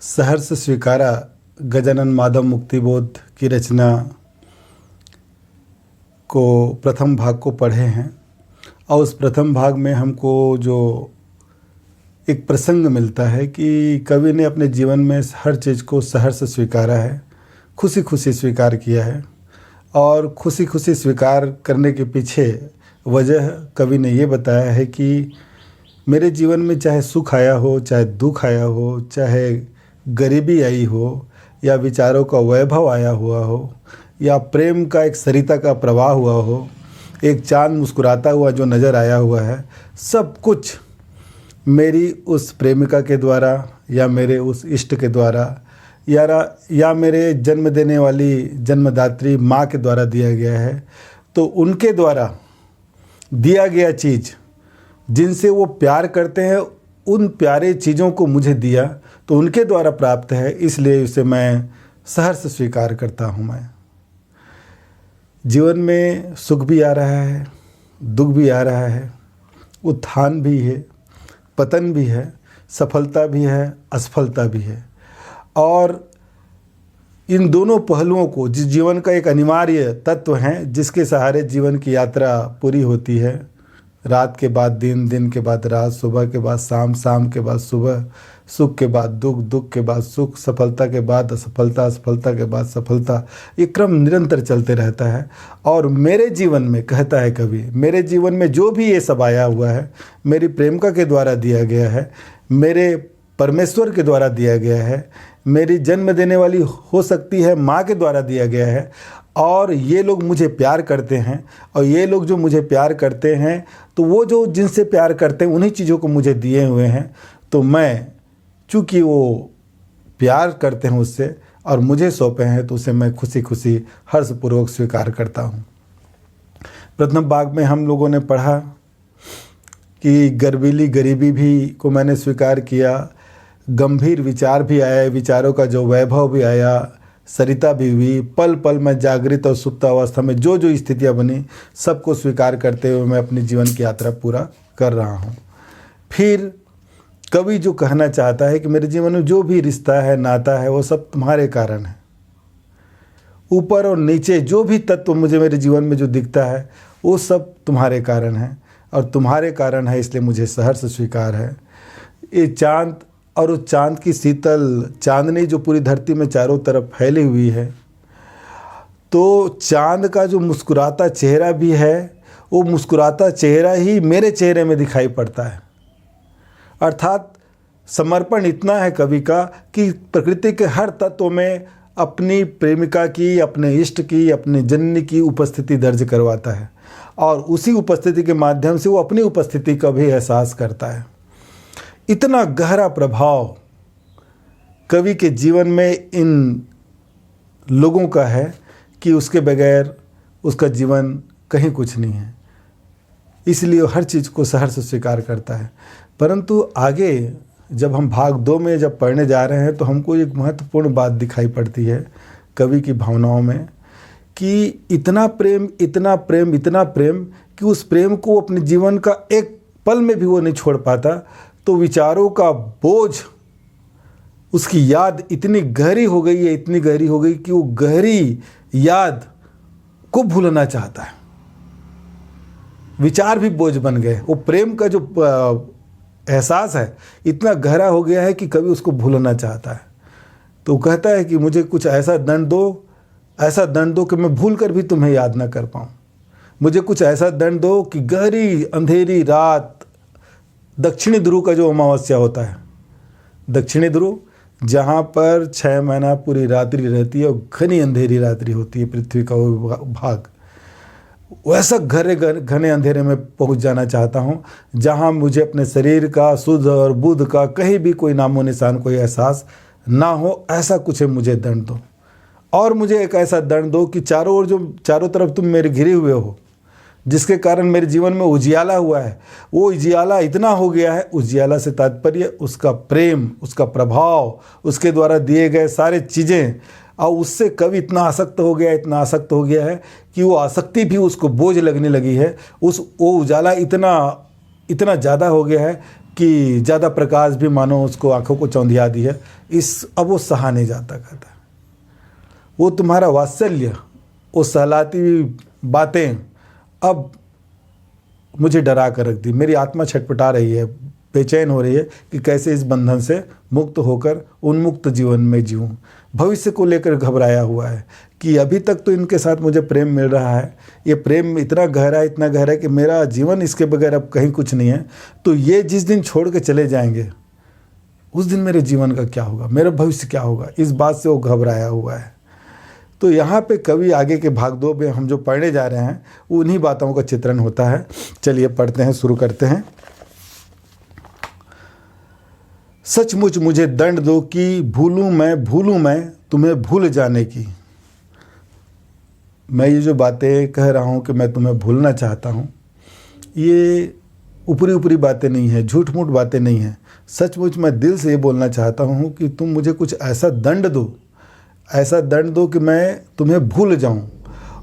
सहर्ष स्वीकारा गजानन माधव मुक्तिबोध की रचना को प्रथम भाग को पढ़े हैं और उस प्रथम भाग में हमको जो एक प्रसंग मिलता है कि कवि ने अपने जीवन में हर चीज़ को सहर्ष स्वीकारा है, खुशी खुशी स्वीकार किया है। और खुशी खुशी स्वीकार करने के पीछे वजह कवि ने ये बताया है कि मेरे जीवन में चाहे सुख आया हो, चाहे दुख आया हो, चाहे गरीबी आई हो, या विचारों का वैभव आया हुआ हो, या प्रेम का एक सरिता का प्रवाह हुआ हो, एक चांद मुस्कुराता हुआ जो नज़र आया हुआ है, सब कुछ मेरी उस प्रेमिका के द्वारा या मेरे उस इष्ट के द्वारा या मेरे जन्म देने वाली जन्मदात्री माँ के द्वारा दिया गया है। तो उनके द्वारा दिया गया चीज़ जिनसे वो प्यार करते हैं, उन प्यारे चीज़ों को मुझे दिया तो उनके द्वारा प्राप्त है, इसलिए उसे मैं सहर्ष स्वीकार करता हूँ। मैं जीवन में सुख भी आ रहा है, दुख भी आ रहा है, उत्थान भी है, पतन भी है, सफलता भी है, असफलता भी है। और इन दोनों पहलुओं को, जिस जीवन का एक अनिवार्य तत्व है जिसके सहारे जीवन की यात्रा पूरी होती है, रात के बाद दिन, दिन के बाद रात, सुबह के बाद शाम, शाम के बाद सुबह, सुख के बाद दुख, दुख के बाद सुख, सफलता के बाद असफलता, असफलता के बाद सफलता, ये क्रम निरंतर चलते रहता है। और मेरे जीवन में, कहता है कवि, मेरे जीवन में जो भी ये सब आया हुआ है मेरी प्रेमिका के द्वारा दिया गया है, मेरे परमेश्वर के द्वारा दिया गया है, मेरी जन्म देने वाली हो सकती है माँ के द्वारा दिया गया है। और ये लोग मुझे प्यार करते हैं, और ये लोग जो मुझे प्यार करते हैं तो वो जो जिनसे प्यार करते हैं उन्हीं चीज़ों को मुझे दिए हुए हैं। तो मैं, चूँकि वो प्यार करते हैं उससे और मुझे सौंपे हैं, तो उसे मैं खुशी खुशी हर्षपूर्वक स्वीकार करता हूँ। प्रथम भाग में हम लोगों ने पढ़ा कि गर्वीली गरीबी भी को मैंने स्वीकार किया, गंभीर विचार भी आए, विचारों का जो वैभव भी आया, सरिता भी हुई, पल पल में जागृत और सुप्त अवस्था में जो जो स्थितियाँ बनी, सबको स्वीकार करते हुए मैं अपनी जीवन की यात्रा पूरा कर रहा हूँ। फिर कवि जो कहना चाहता है कि मेरे जीवन में जो भी रिश्ता है, नाता है, वो सब तुम्हारे कारण है। ऊपर और नीचे जो भी तत्व मुझे मेरे जीवन में जो दिखता है वो सब तुम्हारे कारण है, और तुम्हारे कारण है इसलिए मुझे सहर्ष स्वीकार है। ये चाँद और उस चाँद की शीतल चांदनी जो पूरी धरती में चारों तरफ फैली हुई है, तो चाँद का जो मुस्कुराता चेहरा भी है, वो मुस्कुराता चेहरा ही मेरे चेहरे में दिखाई पड़ता है। अर्थात समर्पण इतना है कवि का कि प्रकृति के हर तत्व में अपनी प्रेमिका की, अपने इष्ट की, अपने जननी की उपस्थिति दर्ज करवाता है, और उसी उपस्थिति के माध्यम से वो अपनी उपस्थिति का भी एहसास करता है। इतना गहरा प्रभाव कवि के जीवन में इन लोगों का है कि उसके बगैर उसका जीवन कहीं कुछ नहीं है, इसलिए हर चीज़ को सहर्ष स्वीकार करता है। परंतु आगे जब हम भाग 2 में जब पढ़ने जा रहे हैं तो हमको एक महत्वपूर्ण बात दिखाई पड़ती है कवि की भावनाओं में, कि इतना प्रेम, इतना प्रेम, इतना प्रेम कि उस प्रेम को अपने जीवन का एक पल में भी वो नहीं छोड़ पाता। तो विचारों का बोझ, उसकी याद इतनी गहरी हो गई है, इतनी गहरी हो गई कि वो गहरी याद को भूलना चाहता है। विचार भी बोझ बन गए, वो प्रेम का जो एहसास है इतना गहरा हो गया है कि कभी उसको भूलना चाहता है। तो वो कहता है कि मुझे कुछ ऐसा दंड दो, ऐसा दंड दो कि मैं भूल कर भी तुम्हें याद ना कर पाऊँ। मुझे कुछ ऐसा दंड दो कि गहरी अंधेरी रात, दक्षिणी ध्रुव का जो अमावस्या होता है, दक्षिणी ध्रुव जहाँ पर 6 महीना पूरी रात्रि रहती है और घनी अंधेरी रात्रि होती है, पृथ्वी का वो भाग, वैसा घने अंधेरे में पहुंच जाना चाहता हूं, जहां मुझे अपने शरीर का, सुध और बुध का कहीं भी कोई नामो निशान, कोई एहसास ना हो। ऐसा कुछ है, मुझे दंड दो। और मुझे एक ऐसा दंड दो कि चारों तरफ तुम मेरे घिरे हुए हो, जिसके कारण मेरे जीवन में उजियाला हुआ है। वो उजियाला इतना हो गया है, उजियाला से तात्पर्य उसका प्रेम, उसका प्रभाव, उसके द्वारा दिए गए सारे चीज़ें, और उससे कवि इतना आसक्त हो गया, इतना आसक्त हो गया है कि वो आसक्ति भी उसको बोझ लगने लगी है। वो उजाला इतना इतना ज़्यादा हो गया है कि ज़्यादा प्रकाश भी मानो उसको आंखों को चौंधिया दी है। अब वो सहा नहीं जाता, कहता वो तुम्हारा वात्सल्य, वो सहलाती हुई बातें अब मुझे डरा कर रख दी। मेरी आत्मा छटपटा रही है, बेचैन हो रही है कि कैसे इस बंधन से मुक्त होकर उन्मुक्त जीवन में जीऊँ। भविष्य को लेकर घबराया हुआ है कि अभी तक तो इनके साथ मुझे प्रेम मिल रहा है, ये प्रेम इतना गहरा है कि मेरा जीवन इसके बगैर अब कहीं कुछ नहीं है। तो ये जिस दिन छोड़ के चले जाएंगे उस दिन मेरे जीवन का क्या होगा, मेरा भविष्य क्या होगा, इस बात से वो घबराया हुआ है। तो यहाँ पे कवि आगे के भाग 2 में हम जो पढ़ने जा रहे हैं उन्हीं बातों का चित्रण होता है। चलिए पढ़ते हैं, शुरू करते हैं। सचमुच मुझे दंड दो कि भूलूं मैं तुम्हें भूल जाने की। मैं ये जो बातें कह रहा हूँ कि मैं तुम्हें भूलना चाहता हूँ, ये ऊपरी बातें नहीं है, झूठ मूठ बातें नहीं है। सचमुच मैं दिल से ये बोलना चाहता हूँ कि तुम मुझे कुछ ऐसा दंड दो कि मैं तुम्हें भूल जाऊँ,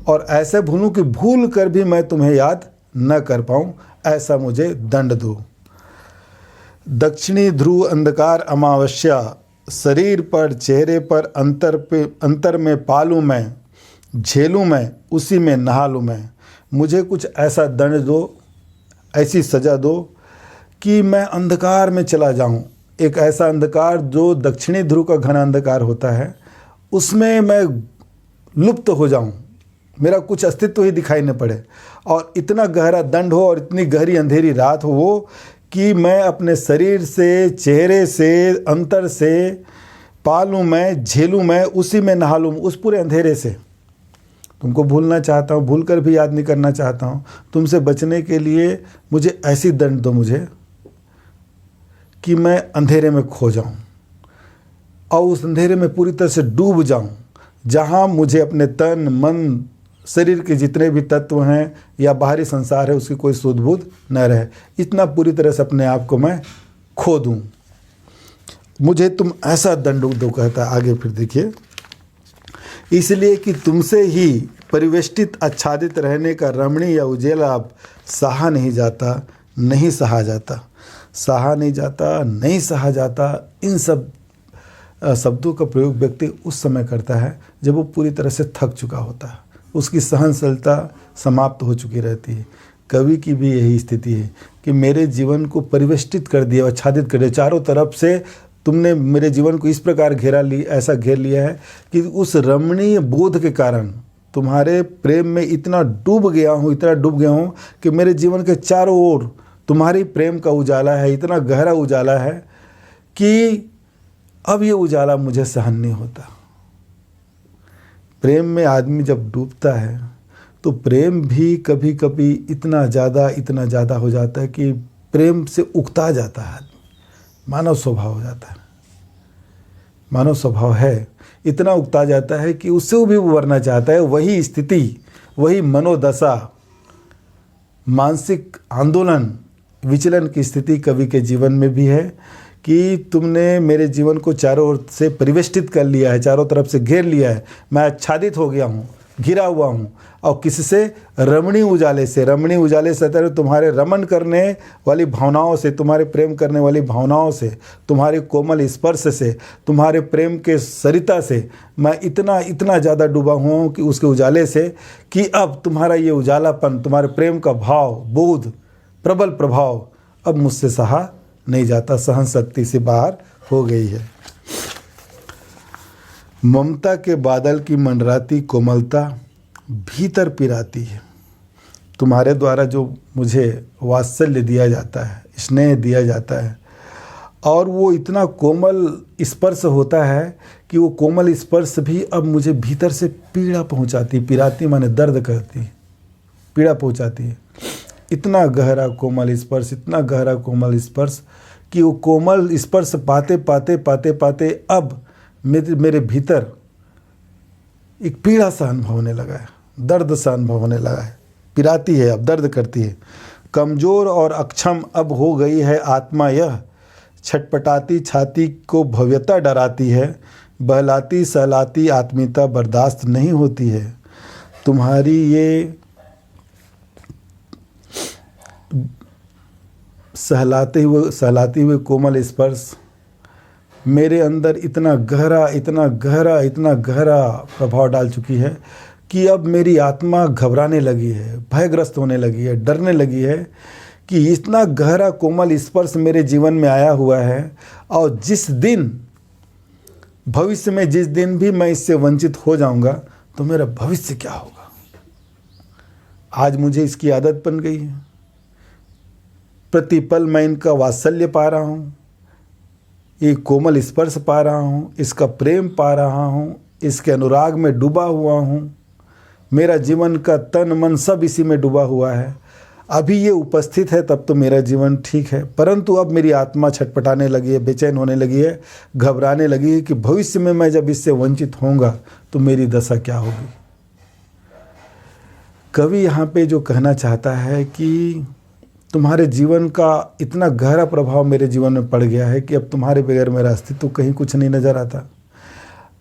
और ऐसे भूलूँ कि भूल कर भी मैं तुम्हें याद न कर पाऊँ, ऐसा मुझे दंड दो। दक्षिणी ध्रुव अंधकार अमावस्या, शरीर पर चेहरे पर अंतर में पालूँ मैं, झेलूँ मैं उसी में नहा लूँ मैं। मुझे कुछ ऐसा दंड दो, ऐसी सज़ा दो कि मैं अंधकार में चला जाऊँ। एक ऐसा अंधकार जो दक्षिणी ध्रुव का घना अंधकार होता है, उसमें मैं लुप्त हो जाऊँ, मेरा कुछ अस्तित्व ही दिखाई न पड़े। और इतना गहरा दंड हो और इतनी गहरी अंधेरी रात हो वो कि मैं अपने शरीर से, चेहरे से, अंतर से पालूँ मैं, झेलूँ मैं, उसी में नहा लूँ, उस पूरे अंधेरे से। तुमको भूलना चाहता हूँ, भूल कर भी याद नहीं करना चाहता हूँ। तुमसे बचने के लिए मुझे ऐसी दंड दो मुझे कि मैं अंधेरे में खो जाऊँ और उस अंधेरे में पूरी तरह से डूब जाऊँ, जहाँ मुझे अपने तन मन शरीर के जितने भी तत्व हैं या बाहरी संसार है उसकी कोई सूझ बूझ न रहे। इतना पूरी तरह से अपने आप को मैं खो दूँ। मुझे तुम ऐसा दंड दो, कहता है आगे। फिर देखिए, इसलिए कि तुमसे ही परिवेष्टित आच्छादित रहने का रमणीय या उजेला अब सहा नहीं जाता, नहीं सहा जाता, सहा नहीं जाता, नहीं सहा जाता। इन सब शब्दों का प्रयोग व्यक्ति उस समय करता है जब वो पूरी तरह से थक चुका होता है, उसकी सहनशीलता समाप्त हो चुकी रहती है। कवि की भी यही स्थिति है कि मेरे जीवन को परिवेष्टित कर दिया, आच्छादित कर दिया, चारों तरफ से तुमने मेरे जीवन को इस प्रकार ऐसा घेर लिया है कि उस रमणीय बोध के कारण तुम्हारे प्रेम में इतना डूब गया हूँ कि मेरे जीवन के चारों ओर तुम्हारी प्रेम का उजाला है, इतना गहरा उजाला है कि अब ये उजाला मुझे सहन नहीं होता। प्रेम में आदमी जब डूबता है तो प्रेम भी कभी कभी इतना ज़्यादा हो जाता है कि प्रेम से उकता जाता है आदमी, मानव स्वभाव हो जाता है, मानव स्वभाव है, इतना उकता जाता है कि उससे भी उबरना चाहता है। वही स्थिति, वही मनोदशा, मानसिक आंदोलन, विचलन की स्थिति कवि के जीवन में भी है कि तुमने मेरे जीवन को चारों ओर से परिवेष्टित कर लिया है, चारों तरफ से घेर लिया है, मैं आच्छादित हो गया हूँ, घिरा हुआ हूँ। और किससे? रमणीय उजाले से तुम्हारे रमन करने वाली भावनाओं से, तुम्हारे प्रेम करने वाली भावनाओं से, तुम्हारे कोमल स्पर्श से, तुम्हारे प्रेम के सरिता से मैं इतना ज़्यादा डूबा हुआ हूँ कि उसके उजाले से, कि अब तुम्हारा ये उजालापन, तुम्हारे प्रेम का भाव, बोध, प्रबल प्रभाव अब मुझसे सहा नहीं जाता, सहन शक्ति से बाहर हो गई है। ममता के बादल की मंडराती कोमलता भीतर पिराती है। तुम्हारे द्वारा जो मुझे वात्सल्य दिया जाता है, स्नेह दिया जाता है, और वो इतना कोमल स्पर्श होता है कि वो कोमल स्पर्श भी अब मुझे भीतर से पीड़ा पहुंचाती, पिराती माने दर्द करती, पीड़ा पहुंचाती है। इतना गहरा कोमल स्पर्श कि वो कोमल स्पर्श पाते अब मेरे भीतर एक पीड़ा सा अनुभव होने लगा है, दर्द सा अनुभव होने लगा है, पिराती है, अब दर्द करती है। कमज़ोर और अक्षम अब हो गई है आत्मा यह, छटपटाती छाती को भव्यता डराती है, बहलाती सहलाती आत्मीयता बर्दाश्त नहीं होती है। तुम्हारी ये सहलाती हुए कोमल स्पर्श मेरे अंदर इतना गहरा प्रभाव डाल चुकी है कि अब मेरी आत्मा घबराने लगी है, भयग्रस्त होने लगी है, डरने लगी है कि इतना गहरा कोमल स्पर्श मेरे जीवन में आया हुआ है, और भविष्य में जिस दिन भी मैं इससे वंचित हो जाऊंगा तो मेरा भविष्य क्या होगा। आज मुझे इसकी आदत बन गई है। प्रतिपल मैं इनका वात्सल्य पा रहा हूँ, एक कोमल स्पर्श पा रहा हूँ, इसका प्रेम पा रहा हूँ, इसके अनुराग में डूबा हुआ हूँ। मेरा जीवन का तन मन सब इसी में डूबा हुआ है। अभी ये उपस्थित है तब तो मेरा जीवन ठीक है, परंतु अब मेरी आत्मा छटपटाने लगी है, बेचैन होने लगी है, घबराने लगी है कि भविष्य में मैं जब इससे वंचित होऊंगा तो मेरी दशा क्या होगी। कवि यहाँ पे जो कहना चाहता है कि तुम्हारे जीवन का इतना गहरा प्रभाव मेरे जीवन में पड़ गया है कि अब तुम्हारे बगैर मेरा अस्तित्व कहीं कुछ नहीं नज़र आता।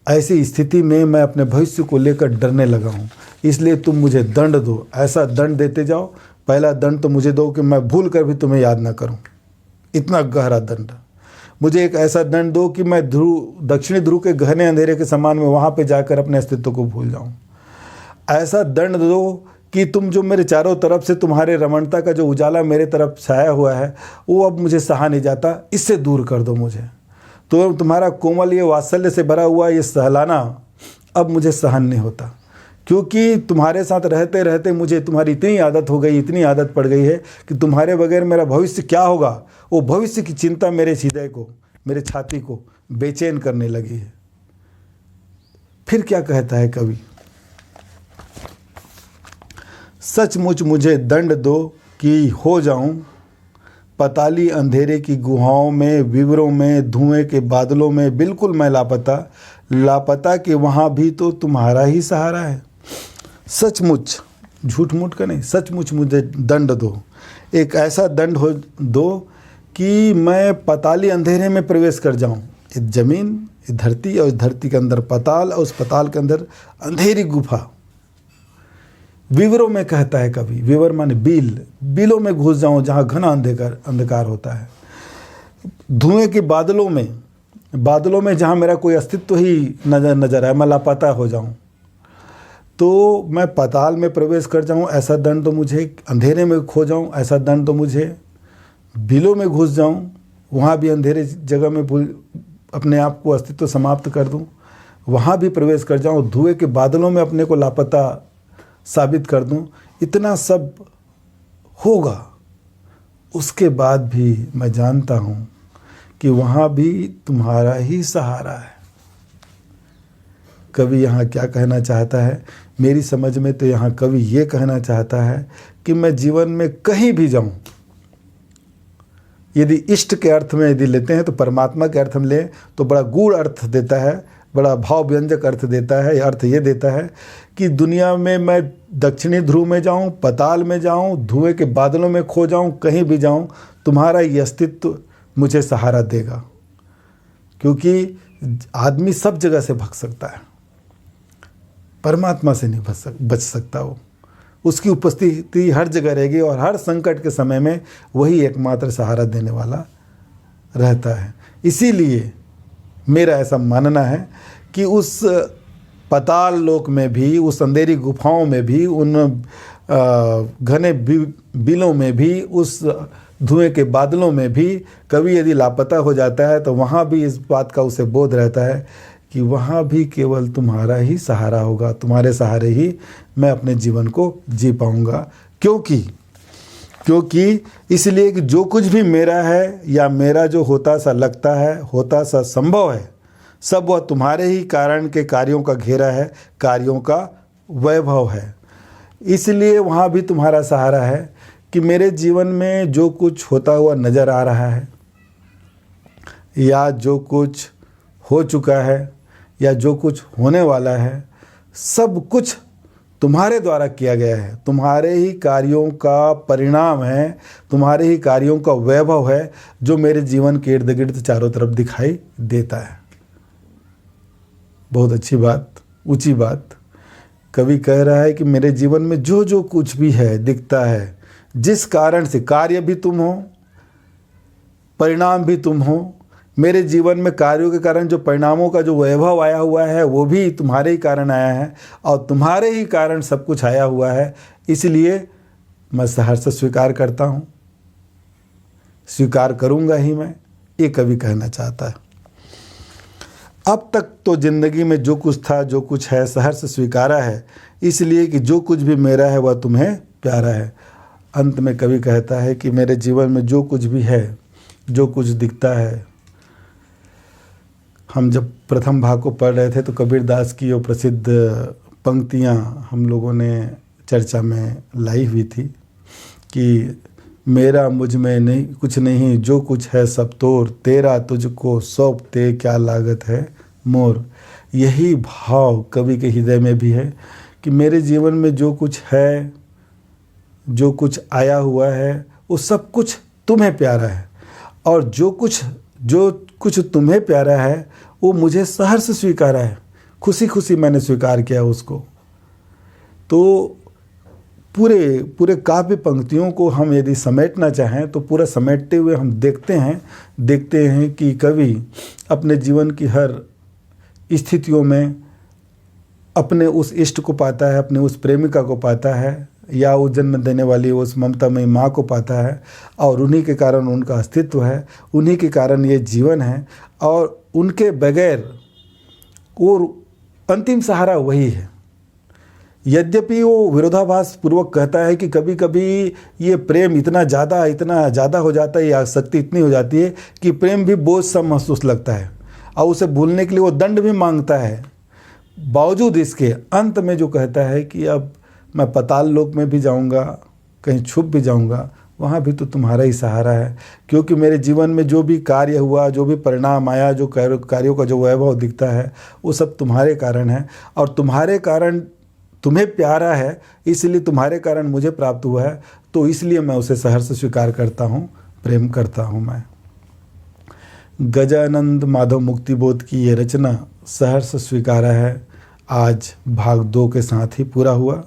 ऐसी स्थिति में मैं अपने भविष्य को लेकर डरने लगा हूँ, इसलिए तुम मुझे दंड दो, ऐसा दंड देते जाओ। पहला दंड तो मुझे दो कि मैं भूल कर भी तुम्हें याद ना करूं, इतना गहरा दंड। मुझे एक ऐसा दंड दो कि मैं दक्षिणी ध्रुव के गहने अंधेरे के समान में वहाँ पे जाकर अपने अस्तित्व को भूल जाऊं। ऐसा दंड दो कि तुम जो मेरे चारों तरफ से तुम्हारे रमणता का जो उजाला मेरे तरफ छाया हुआ है वो अब मुझे सहा नहीं जाता, इससे दूर कर दो मुझे। तो तुम्हारा कोमल ये वात्सल्य से भरा हुआ ये सहलाना अब मुझे सहन नहीं होता, क्योंकि तुम्हारे साथ रहते रहते मुझे तुम्हारी इतनी आदत हो गई, इतनी आदत पड़ गई है कि तुम्हारे बगैर मेरा भविष्य क्या होगा, वो भविष्य की चिंता मेरे हृदय को, मेरे छाती को बेचैन करने लगी है। फिर क्या कहता है कवि, सचमुच मुझे दंड दो कि हो जाऊं पताली अंधेरे की गुहाओं में, विवरों में, धुएं के बादलों में, बिल्कुल मैं लापता कि वहाँ भी तो तुम्हारा ही सहारा है। सचमुच, झूठ मूठ का नहीं, सचमुच मुझे दंड दो, एक ऐसा दंड हो दो कि मैं पताली अंधेरे में प्रवेश कर जाऊं। इस जमीन, इस धरती, और इस धरती के अंदर पताल, और उस पताल के अंदर अंधेरी गुफा। विवरों में कहता है कभी, विवर माने बिलों में घुस जाऊं जहां घना अंधकार होता है। धुएं के बादलों में जहां मेरा कोई अस्तित्व ही नजर आए, मैं लापता हो जाऊं। तो मैं पताल में प्रवेश कर जाऊं, ऐसा दंड तो मुझे। अंधेरे में खो जाऊं, ऐसा दंड तो मुझे। बिलों में घुस जाऊं, वहाँ भी अंधेरे जगह में अपने आप को अस्तित्व समाप्त कर दूं, वहाँ भी प्रवेश कर जाऊं। धुएं के बादलों में अपने को लापता साबित कर दूं। इतना सब होगा, उसके बाद भी मैं जानता हूँ कि वहाँ भी तुम्हारा ही सहारा है। कवि यहाँ क्या कहना चाहता है, मेरी समझ में तो यहाँ कवि ये कहना चाहता है कि मैं जीवन में कहीं भी जाऊँ, यदि इष्ट के अर्थ में यदि लेते हैं तो परमात्मा के अर्थ में लें तो बड़ा गूढ़ अर्थ देता है, बड़ा भाव व्यंजक अर्थ देता है। अर्थ ये देता है कि दुनिया में मैं दक्षिणी ध्रुव में जाऊं, पताल में जाऊं, धुएं के बादलों में खो जाऊं, कहीं भी जाऊं, तुम्हारा ये अस्तित्व मुझे सहारा देगा। क्योंकि आदमी सब जगह से भग सकता है, परमात्मा से नहीं बच सकता। वो उसकी उपस्थिति हर जगह रहेगी और हर संकट के समय में वही एकमात्र सहारा देने वाला रहता है। इसीलिए मेरा ऐसा मानना है कि उस पताल लोक में भी, उस अंधेरी गुफाओं में भी, उन घने बिलों में भी, उस धुएं के बादलों में भी कभी यदि लापता हो जाता है तो वहाँ भी इस बात का उसे बोध रहता है कि वहाँ भी केवल तुम्हारा ही सहारा होगा, तुम्हारे सहारे ही मैं अपने जीवन को जी पाऊँगा। क्योंकि इसलिए कि जो कुछ भी मेरा है या मेरा जो होता सा लगता है, होता सा संभव है, सब वह तुम्हारे ही कारण के कार्यों का घेरा है, कार्यों का वैभव है। इसलिए वहाँ भी तुम्हारा सहारा है कि मेरे जीवन में जो कुछ होता हुआ नज़र आ रहा है या जो कुछ हो चुका है या जो कुछ होने वाला है, सब कुछ तुम्हारे द्वारा किया गया है, तुम्हारे ही कार्यों का परिणाम है, तुम्हारे ही कार्यों का वैभव है जो मेरे जीवन के इर्द गिर्द चारों तरफ दिखाई देता है। बहुत अच्छी बात, ऊंची बात। कवि कह रहा है कि मेरे जीवन में जो जो कुछ भी है, दिखता है, जिस कारण से कार्य भी तुम हो, परिणाम भी तुम हो। मेरे जीवन में कार्यों के कारण जो परिणामों का जो वैभव आया हुआ है वो भी तुम्हारे ही कारण आया है और तुम्हारे ही कारण सब कुछ आया हुआ है। इसलिए मैं सहर्ष स्वीकार करता हूँ, स्वीकार करूँगा ही मैं, ये कवि कहना चाहता है। अब तक तो ज़िंदगी में जो कुछ था जो कुछ है सहर्ष स्वीकारा है, इसलिए कि जो कुछ भी मेरा है वह तुम्हें प्यारा है। अंत में कवि कहता है कि मेरे जीवन में जो कुछ भी है, जो कुछ दिखता है, हम जब प्रथम भाग को पढ़ रहे थे तो कबीरदास की वो प्रसिद्ध पंक्तियाँ हम लोगों ने चर्चा में लाई हुई थी कि मेरा मुझ में नहीं कुछ नहीं, जो कुछ है सब तोर, तेरा तुझको सौंपते क्या लागत है मोर। यही भाव कवि के हृदय में भी है कि मेरे जीवन में जो कुछ है, जो कुछ आया हुआ है, वो सब कुछ तुम्हें प्यारा है और जो कुछ तुम्हें प्यारा है वो मुझे सहर्ष स्वीकारा है, खुशी खुशी मैंने स्वीकार किया उसको। तो पूरे काव्य पंक्तियों को हम यदि समेटना चाहें तो पूरा समेटते हुए हम देखते हैं कि कवि अपने जीवन की हर स्थितियों में अपने उस इष्ट को पाता है, अपने उस प्रेमिका को पाता है या वो जन्म देने वाली उस ममतामयी माँ को पाता है और उन्हीं के कारण उनका अस्तित्व है, उन्हीं के कारण ये जीवन है और उनके बगैर वो अंतिम सहारा वही है। यद्यपि वो विरोधाभास पूर्वक कहता है कि कभी कभी ये प्रेम इतना ज़्यादा हो जाता है, ये आसक्ति इतनी हो जाती है कि प्रेम भी बोझ सा महसूस लगता है और उसे भूलने के लिए वो दंड भी मांगता है। बावजूद इसके अंत में जो कहता है कि अब मैं पाताल लोक में भी जाऊंगा, कहीं छुप भी जाऊंगा, वहाँ भी तो तुम्हारा ही सहारा है, क्योंकि मेरे जीवन में जो भी कार्य हुआ, जो भी परिणाम आया, जो कार्यों का जो वैभव दिखता है वो सब तुम्हारे कारण है और तुम्हारे कारण तुम्हें प्यारा है, इसलिए तुम्हारे कारण मुझे प्राप्त हुआ है, तो इसलिए मैं उसे सहर्ष स्वीकार करता हूँ, प्रेम करता हूँ मैं। गजानंद माधव मुक्तिबोध की ये रचना सहर्ष स्वीकारा है आज भाग 2 के साथ ही पूरा हुआ।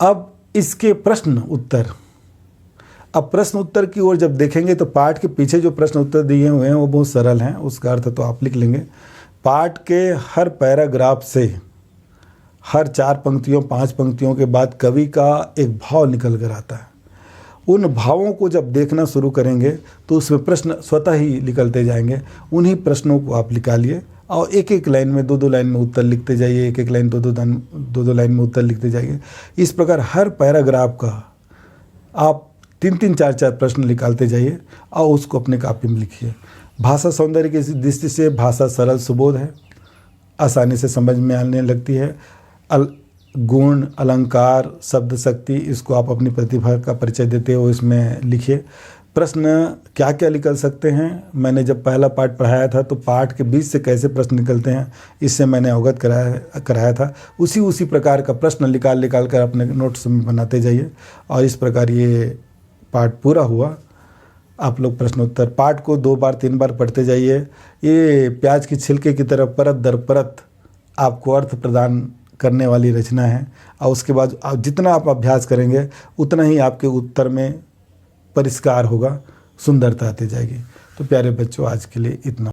अब इसके प्रश्न उत्तर की ओर जब देखेंगे तो पाठ के पीछे जो प्रश्न उत्तर दिए हुए हैं वो बहुत सरल हैं, उसका अर्थ तो आप लिख लेंगे। पाठ के हर पैराग्राफ से हर 4 पंक्तियों 5 पंक्तियों के बाद कवि का एक भाव निकल कर आता है। उन भावों को जब देखना शुरू करेंगे तो उसमें प्रश्न स्वतः ही निकलते जाएंगे। उन्हीं प्रश्नों को आप निकालिए और एक एक लाइन में 2-2 लाइन में उत्तर लिखते जाइए, एक एक लाइन 2-2 लाइन में उत्तर लिखते जाइए। इस प्रकार हर पैराग्राफ का आप 3-3 4-4 प्रश्न निकालते जाइए और उसको अपने कापी में लिखिए। भाषा सौंदर्य की दृष्टि से भाषा सरल सुबोध है, आसानी से समझ में आने लगती है। गुण, अलंकार, शब्द शक्ति, इसको आप अपनी प्रतिभा का परिचय देते हो इसमें लिखिए। प्रश्न क्या क्या निकल सकते हैं, मैंने जब पहला पाठ पढ़ाया था तो पाठ के बीच से कैसे प्रश्न निकलते हैं इससे मैंने अवगत कराया था। उसी प्रकार का प्रश्न निकाल कर अपने नोट्स में बनाते जाइए और इस प्रकार ये पाठ पूरा हुआ। आप लोग प्रश्नोत्तर पाठ को 2 बार 3 बार पढ़ते जाइए। ये प्याज की छिलके की तरह परत दर परत आपको अर्थ प्रदान करने वाली रचना है और उसके बाद आप जितना आप अभ्यास करेंगे उतना ही आपके उत्तर में परिष्कार होगा, सुंदरता आती जाएगी। तो प्यारे बच्चों, आज के लिए इतना।